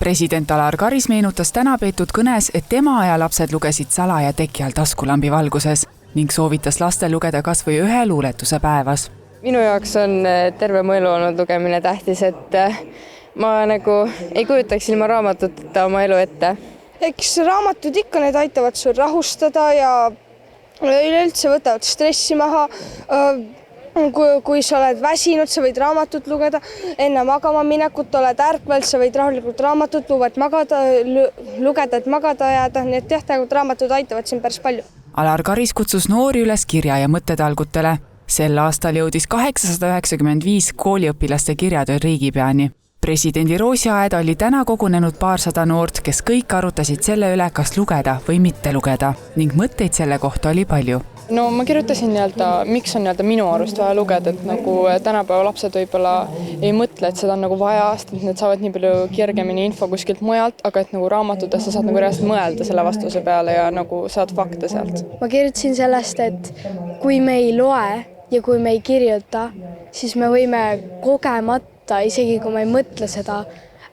President Alar Karis meenutas täna peetud kõnes, et tema aja lapsed lugesid salaja teki all taskulambi valguses ning soovitas lastel lugeda kas või ühe luuletuse päevas. Minu jaoks on terve mu elu olnud lugemine tähtis, et ma nagu ei kujutaks ilma raamatuteta oma elu ette. Eks raamatud ikka need aitavad sul rahustada ja üleüldse võtavad stressi maha. Kui sa oled väsinud, sa võid raamatut lugeda, enne magama minekut oled ärkvel, sa võid rahulikult raamatut lugeda, et magada jääda, nii et tegelikult raamatud aitavad siin päris palju. Alar Karis kutsus noori üles kirja- ja mõttetalgutele. Sel aastal jõudis 895 kooliõpilaste kirjatöö riigipeani. Presidendi Roosiaed oli täna kogunenud 200 noort, kes kõik arutasid selle üle, kas lugeda või mitte lugeda ning mõtteid selle kohta oli palju. No ma kirjutasin miks on minu arust vaja lugeda, et nagu tänapäeva lapsed võib-olla ei mõtle, et seda on nagu vaja, sest need saavad nii palju kergemini info kuskilt mujalt, aga et nagu raamatutes sa saad nagu reaalselt mõelda selle vastuse peale ja nagu saad fakte sealt. Ma kirjutasin sellest, et kui me ei loe ja kui me ei kirjuta, siis me võime kogemata, isegi kui me ei mõtle seda,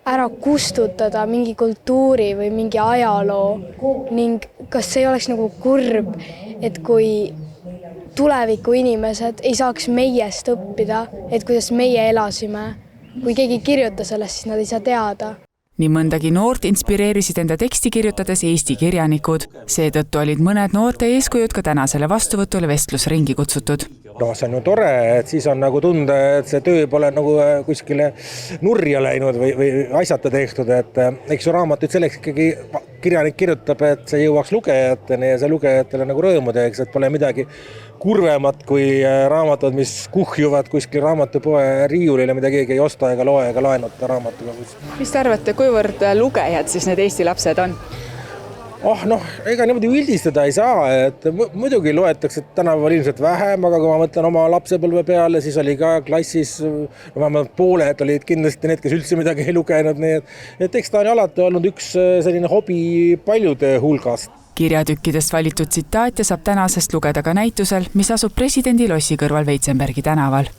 ära kustutada mingi kultuuri või mingi ajaloo ning kas see oleks nagu kurb, et kui tuleviku inimesed ei saaks meiest õppida, et kuidas meie elasime, kui keegi kirjuta sellest, siis nad ei saa teada. Nii mõndagi noort inspireerisid enda teksti kirjutades Eesti kirjanikud. Seetõttu olid mõned noorte eeskujud ka tänasele vastuvõtule vestlusringi kutsutud. No see on ju tore, et siis on nagu tunda, et see töö pole nagu kuskile nurja läinud või asjata tehtud, et eks ju raamatuid selleks ikkagi kirjanik kirjutab, et see jõuaks lugejateni ja see lugejatele nagu rõõmu teeks, et pole midagi kurvemat kui raamatud, mis kuhjuvad kuskil raamatupoe riiulile, mida keegi ei osta ega loe ega laenuta raamatuga. Mis te arvate, kuivõrd lugejad siis need Eesti lapsed on? Ega niimoodi üldistada ei saa, et muidugi loetakse tänapäeval ilmselt vähem, aga kui ma mõtlen oma lapsepõlve peale, siis oli ka klassis, pooled olid kindlasti need, kes üldse midagi ei lugenud, nii et eks ta on alati olnud üks selline hobi paljude hulgast. Kirjatükkidest valitud tsitaate saab tänasest lugeda ka näitusel, mis asub presidendi lossi kõrval Veitsenbergi tänaval.